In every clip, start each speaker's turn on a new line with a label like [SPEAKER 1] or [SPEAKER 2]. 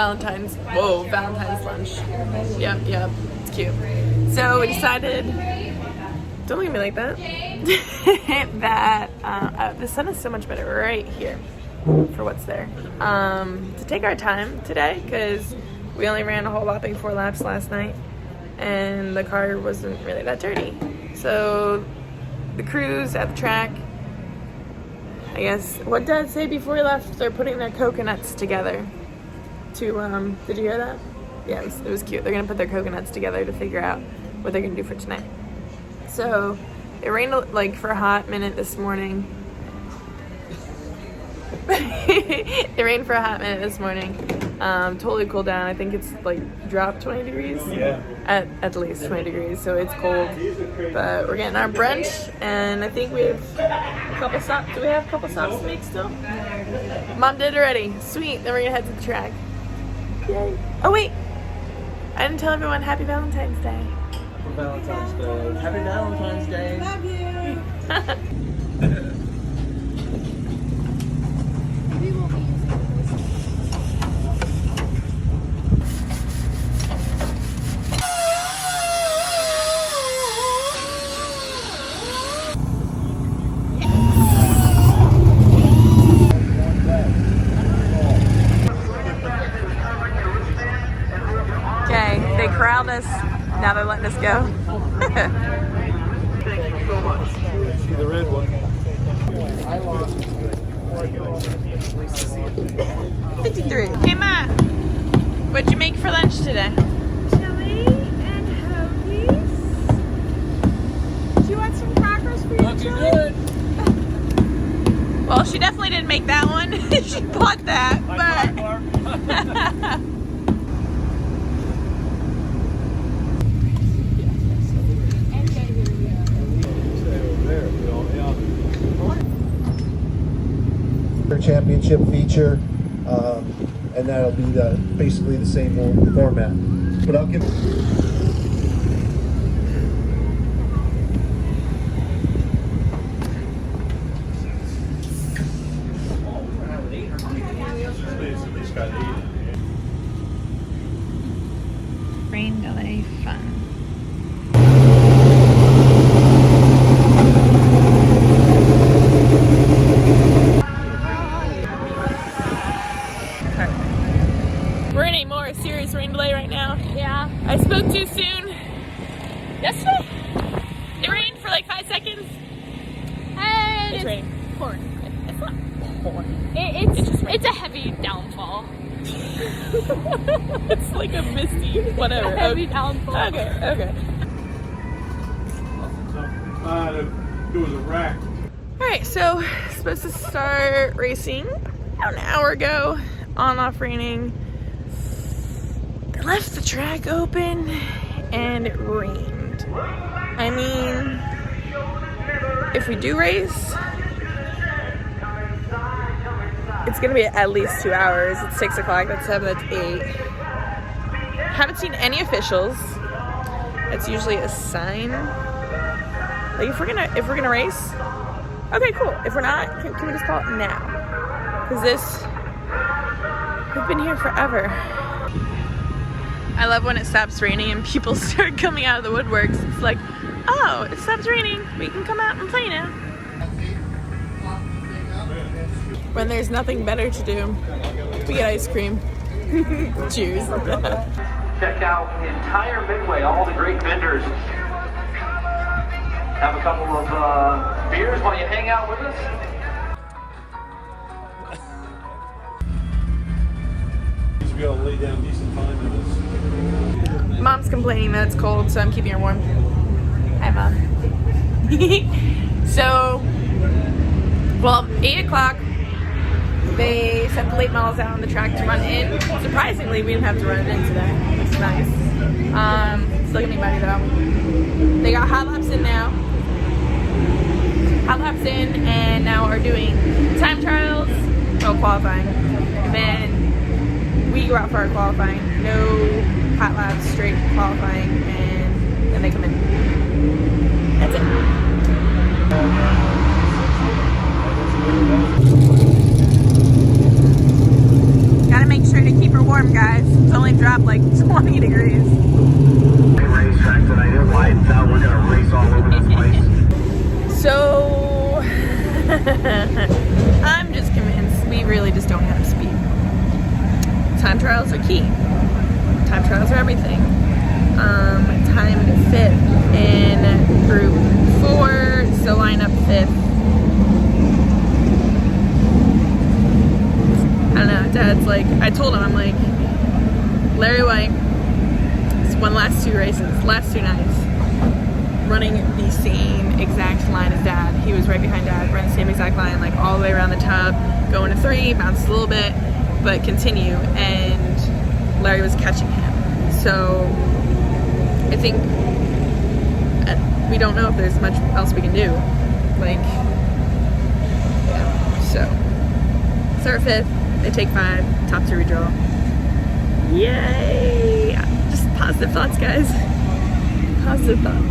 [SPEAKER 1] Valentine's lunch. Yep, it's cute. So we decided, don't look at me like that, that the sun is so much better right here for what's there. To take our time today, because we only ran a whole whopping 4 laps last night, and the car wasn't really that dirty. So the crews at the track, I guess, what Dad say before he left? They're putting their coconuts together to, did you hear that? Yeah, it was cute. They're gonna put their coconuts together to figure out what they're gonna do for tonight. So it rained like for a hot minute this morning. It rained for a hot minute this morning. Totally cooled down. I think it's like dropped 20 degrees. Yeah. At least 20 degrees, so it's cold. But we're getting our brunch, and I think we have a couple stops. Do we have a couple stops to make still? Mom did already. Sweet. Then we're gonna head to the track. Yay. Oh wait, I didn't tell everyone Happy Valentine's Day.
[SPEAKER 2] Happy Valentine's Day. Happy Valentine's Day.
[SPEAKER 1] Love you. They corralled us. Now they're letting us go.
[SPEAKER 2] See the red one.
[SPEAKER 1] 53. Hey Ma, what'd you make for lunch today?
[SPEAKER 3] Chili and hoagies. Do you want some crackers for your chili?
[SPEAKER 2] Good.
[SPEAKER 1] Well, she definitely didn't make that one. She bought that, but.
[SPEAKER 4] Championship feature, and that'll be basically the same old format. But I'll give.
[SPEAKER 1] Rain delay fun. We're in a more serious rain delay right now.
[SPEAKER 3] Yeah.
[SPEAKER 1] I spoke too soon. Yesterday? It rained for like 5 seconds.
[SPEAKER 3] And
[SPEAKER 1] It's raining.
[SPEAKER 3] pouring.
[SPEAKER 1] It's not pouring.
[SPEAKER 3] It's a heavy downfall.
[SPEAKER 1] It's like a misty, whatever.
[SPEAKER 3] A heavy downfall.
[SPEAKER 1] Okay.
[SPEAKER 2] It was a wreck.
[SPEAKER 1] Alright, so supposed to start racing about an hour ago. On off raining. They left the track open and it rained. I mean, if we do race, it's gonna be at least 2 hours. It's 6 o'clock, that's 7, that's 8. Haven't seen any officials. That's usually a sign. Like if we're gonna race, okay, cool. If we're not, can we just call it now? Because we've been here forever. I love when it stops raining and people start coming out of the woodworks. It's like, oh, it stops raining. We can come out and play now. When there's nothing better to do, we get ice cream. Cheers.
[SPEAKER 5] Check out the entire Midway, all the great vendors. Have a couple of beers while you hang out with us.
[SPEAKER 2] Be able to lay down decent time in this.
[SPEAKER 1] Mom's complaining that it's cold, so I'm keeping her warm. Hi, Mom. So, well, 8 o'clock, they sent the late models out on the track to run in. Surprisingly, we didn't have to run it in today, which is nice. Still gonna be muddy though. They got hot laps in now. Hot laps in, and now are doing time trials, qualifying. Then we go out for our qualifying, no hot laps, straight qualifying, and then they come in. That's it. Gotta make sure to keep her warm. warm, guys. It's only dropped like 20 degrees.
[SPEAKER 6] Racetrack tonight. It widens out. We're gonna race all over this place.
[SPEAKER 1] So I'm just convinced we really just don't have speed. Time trials are key. Time trials are everything. Time 5th in group 4, so line up 5th. I don't know, Dad's like, I told him, I'm like, Larry White, it's won last 2 races, last 2 nights, running the same exact line as Dad. He was right behind Dad, running the same exact line, like all the way around the tub, going to 3, bounces a little bit, but continue, and Larry was catching him. So I think we don't know if there's much else we can do. Like, yeah, so start 5th, they take 5, top 2 redraw. Yay! Just positive thoughts, guys. Positive thoughts.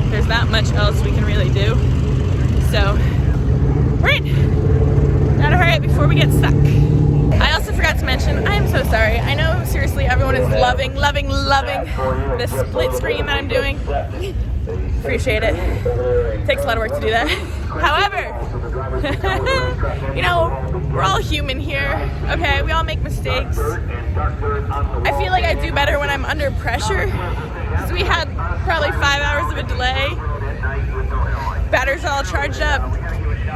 [SPEAKER 1] There's not much else we can really do. So, we're in. Gotta hurry up before we get stuck. I also forgot to mention, I am so sorry. I know, seriously, everyone is loving this split screen that I'm doing. Appreciate it. Takes a lot of work to do that. However, you know, we're all human here. Okay, we all make mistakes. I feel like I do better when I'm under pressure. Because we had probably 5 hours of a delay. Batteries all charged up.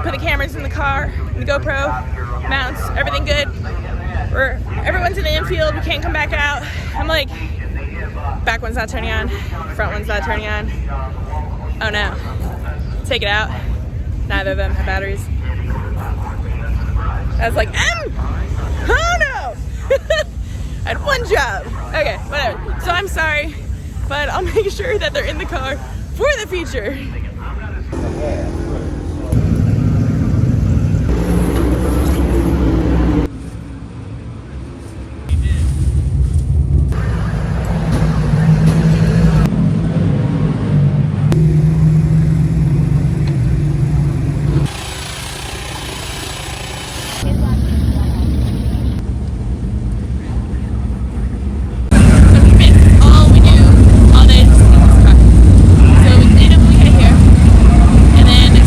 [SPEAKER 1] Put the cameras in the car, the GoPro, mounts, everything good. Everyone's in the infield, we can't come back out. I'm like, back one's not turning on, front one's not turning on. Oh no. Take it out. Neither of them have batteries. I was like, oh no! I had one job. Okay, whatever. So I'm sorry, but I'll make sure that they're in the car for the future. And then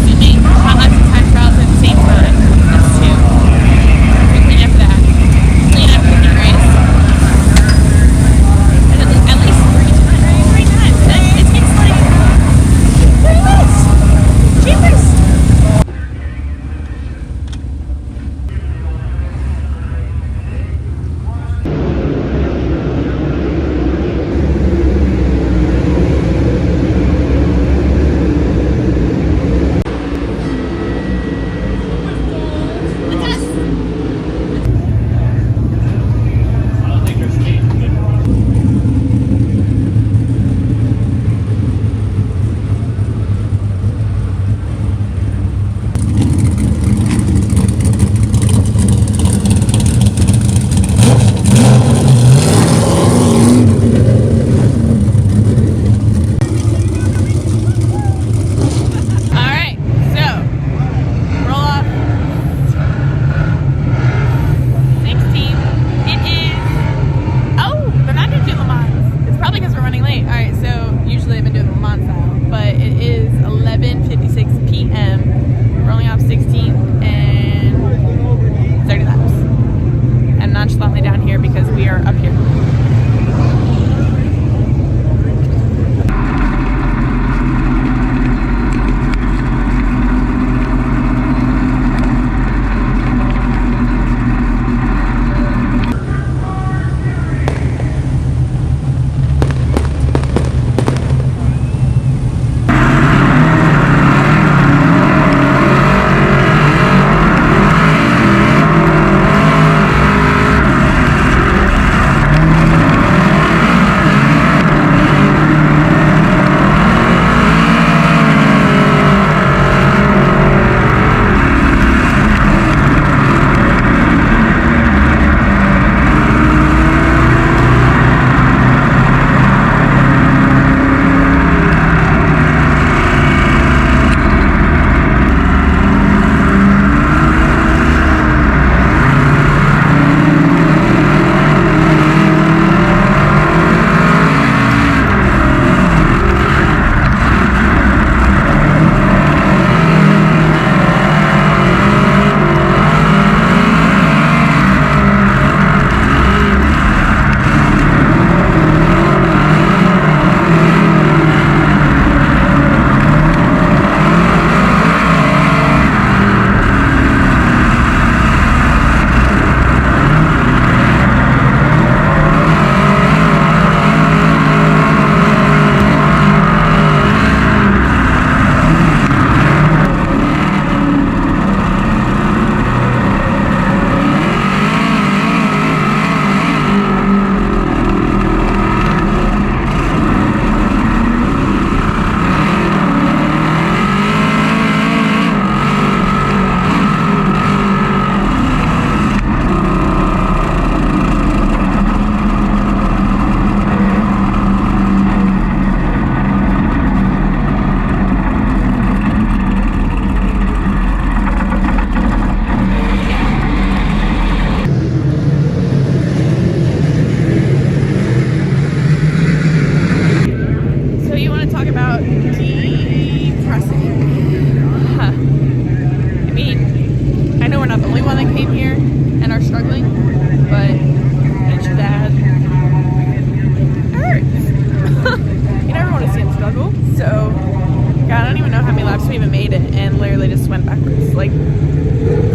[SPEAKER 1] backwards. Like,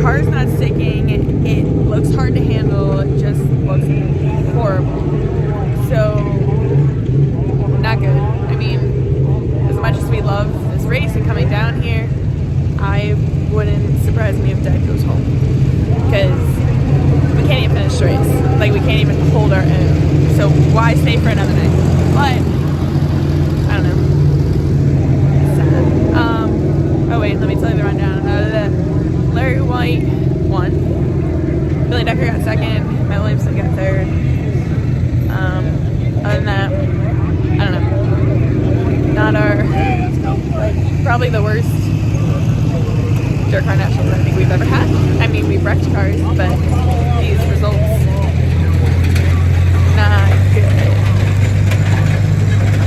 [SPEAKER 1] car's not sticking, it looks hard to handle, it just looks horrible. So, not good. I mean, as much as we love this race and coming down here, I wouldn't surprise me if Dad goes home. Because we can't even finish the race. Like, we can't even hold our own. So why stay for another night? But, I don't know. It's sad. Oh wait, let me tell you the rundown. Larry White won. Billy Decker got second. Matt Williamson got third. Other than that, I don't know. Not our, like, probably the worst Dirtcar Nationals I think we've ever had. I mean, we've wrecked cars, but these results, not good.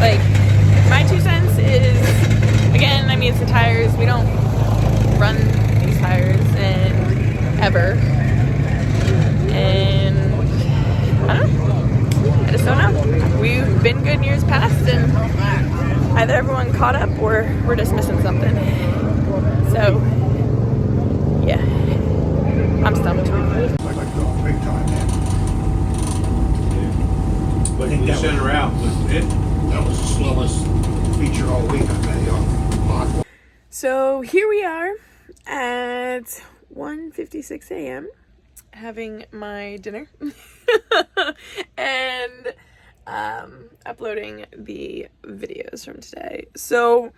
[SPEAKER 1] Like, my 2 cents is, again, I mean, it's the tires. We don't run these tires ever. And I don't know. I just don't know. We've been good in years past, and either everyone caught up or we're just missing something. So, yeah. I'm stumped.
[SPEAKER 7] Like big time.
[SPEAKER 2] But you sent her out, wasn't it?
[SPEAKER 7] That was the slowest feature all week. I bet y'all.
[SPEAKER 1] So here we are at 1:56 a.m. having my dinner and uploading the videos from today. So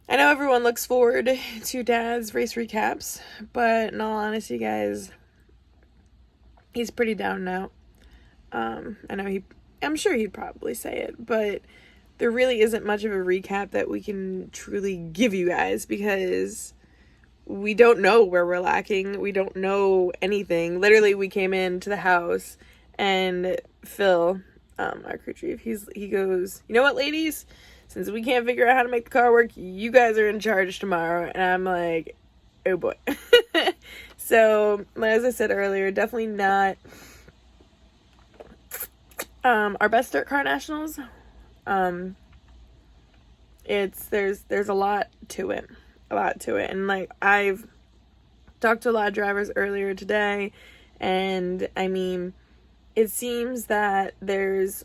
[SPEAKER 1] I know everyone looks forward to Dad's race recaps, but in all honesty, guys, he's pretty down now. I know I'm sure he'd probably say it, but there really isn't much of a recap that we can truly give you guys because we don't know where we're lacking. We don't know anything. Literally, we came into the house and Phil, our crew chief, he goes, "You know what, ladies? Since we can't figure out how to make the car work, you guys are in charge tomorrow." And I'm like, oh boy. So, as I said earlier, definitely not our best Dirtcar Nationals. There's a lot to it. And like, I've talked to a lot of drivers earlier today, and I mean, it seems that there's,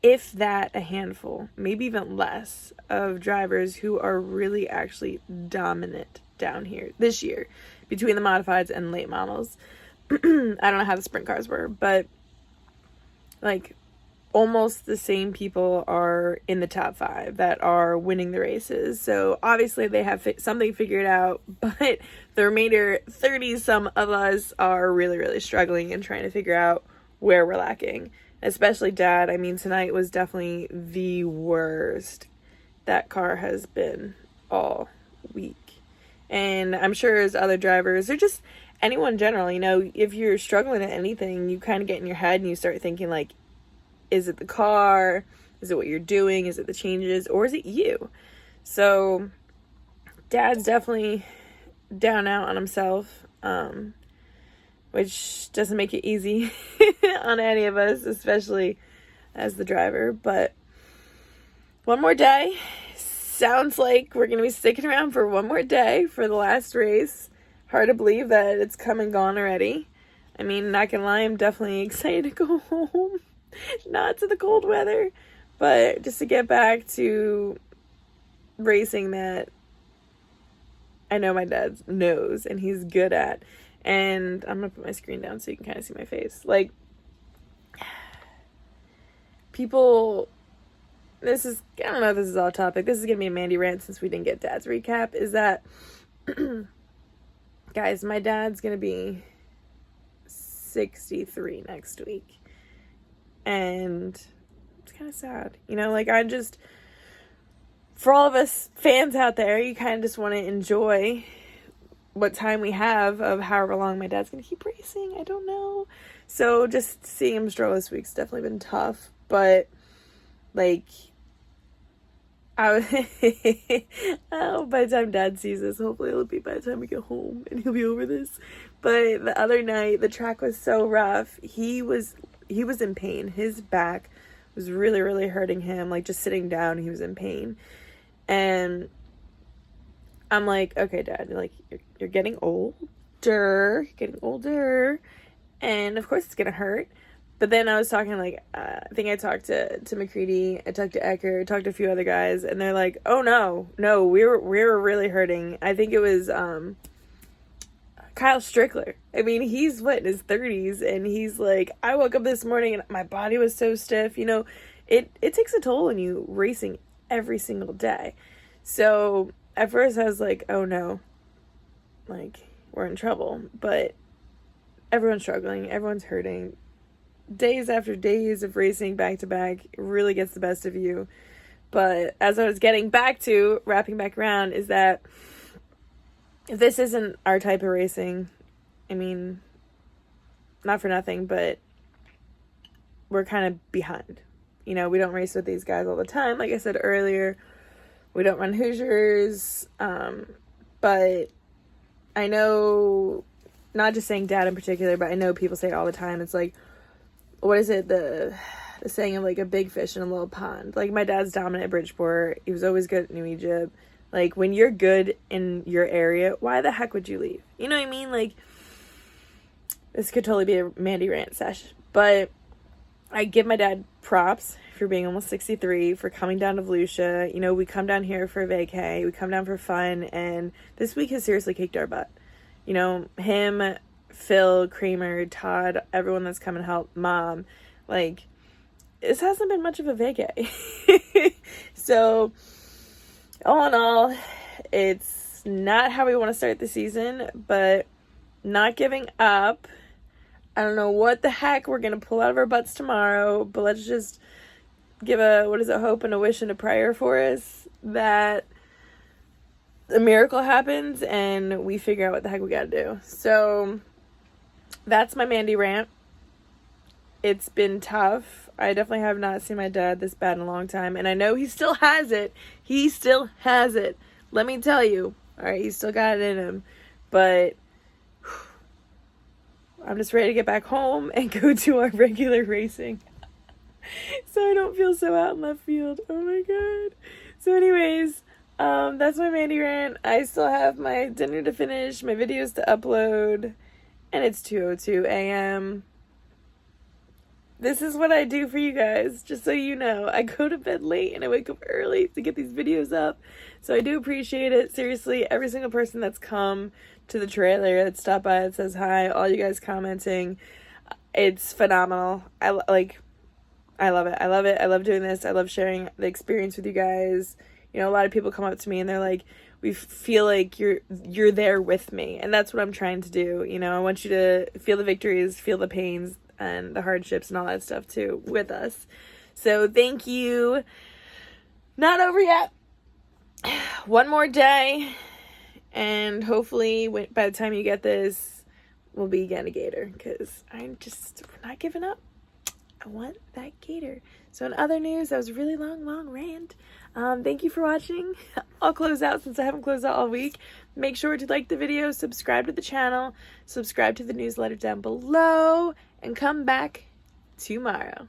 [SPEAKER 1] if that, a handful, maybe even less, of drivers who are really actually dominant down here this year between the modifieds and late models. I don't know how the sprint cars were, but like almost the same people are in the top 5 that are winning the races. So obviously they have something figured out, but the remainder 30 some of us are really, really struggling and trying to figure out where we're lacking. Especially Dad. I mean, tonight was definitely the worst that car has been all week. And I'm sure as other drivers, or just anyone in general, you know, if you're struggling at anything, you kind of get in your head and you start thinking like, is it the car? Is it what you're doing? Is it the changes? Or is it you? So Dad's definitely down out on himself, which doesn't make it easy on any of us, especially as the driver. But one more day. Sounds like we're going to be sticking around for one more day for the last race. Hard to believe that it's come and gone already. I mean, not gonna lie, I'm definitely excited to go home. Not to the cold weather, but just to get back to racing that I know my dad knows and he's good at. And I'm gonna put my screen down so you can kind of see my face. Like, people, this is, I don't know if this is off topic. This is gonna be a Mandee rant since we didn't get Dad's recap. Is that, guys, my dad's gonna be 63 next week. And it's kind of sad, you know, like, I just, for all of us fans out there, you kind of just want to enjoy what time we have of however long my dad's gonna keep racing. I don't know. So just seeing him struggle this week's definitely been tough, but like, oh, by the time Dad sees this, hopefully it'll be by the time we get home and he'll be over this. But the other night, the track was so rough. He was in pain. His back was really, really hurting him. Like, just sitting down, he was in pain. And I'm like, okay, Dad, like, you're getting older, and of course it's gonna hurt. But then I was talking, like, I think I talked to McCready, I talked to Ecker, I talked to a few other guys, and they're like, oh no, we were really hurting. I think it was Kyle Strickler. I mean, he's in his 30s, and he's like, I woke up this morning and my body was so stiff. You know, it takes a toll on you racing every single day. So at first I was like, oh no, like, we're in trouble. But everyone's struggling, everyone's hurting. Days after days of racing back to back, it really gets the best of you. But as I was getting back to, wrapping back around, is that if this isn't our type of racing, I mean, not for nothing, but we're kind of behind. You know, we don't race with these guys all the time. Like I said earlier, we don't run Hoosiers. But I know, not just saying Dad in particular, but I know people say it all the time. It's like, what is it? The saying of, like, a big fish in a little pond. Like, my dad's dominant at Bridgeport. He was always good at New Egypt. Like, when you're good in your area, why the heck would you leave? You know what I mean? Like, this could totally be a Mandee rant sesh. But I give my dad props for being almost 63, for coming down to Volusia. You know, we come down here for a vacay. We come down for fun. And this week has seriously kicked our butt. You know, him, Phil, Kramer, Todd, everyone that's come and helped, Mom. Like, this hasn't been much of a vacay. So, all in all, it's not how we want to start the season, but not giving up. I don't know what the heck we're going to pull out of our butts tomorrow, but let's just give a hope and a wish and a prayer for us that a miracle happens and we figure out what the heck we got to do. So, that's my Mandee rant. It's been tough. I definitely have not seen my dad this bad in a long time. And I know he still has it. He still has it. Let me tell you. Alright, he's still got it in him. But I'm just ready to get back home and go to our regular racing. So I don't feel so out in left field. Oh my god. So anyways, that's my Mandee rant. I still have my dinner to finish, my videos to upload. And it's 2:02 a.m. This is what I do for you guys, just so you know. I go to bed late and I wake up early to get these videos up. So I do appreciate it. Seriously, every single person that's come to the trailer, that stopped by, that says hi, all you guys commenting. It's phenomenal. I love it. I love it. I love doing this. I love sharing the experience with you guys. You know, a lot of people come up to me and they're like, we feel like you're there with me. And that's what I'm trying to do. You know, I want you to feel the victories, feel the pains, and the hardships and all that stuff too with us. So thank you. Not over yet. One more day, and hopefully by the time you get this, we'll be getting a gator, because I'm just not giving up. I want that gator. So in other news, that was a really long rant. Thank you for watching. I'll close out since I haven't closed out all week. Make sure to like the video, subscribe to the channel, subscribe to the newsletter down below, and come back tomorrow.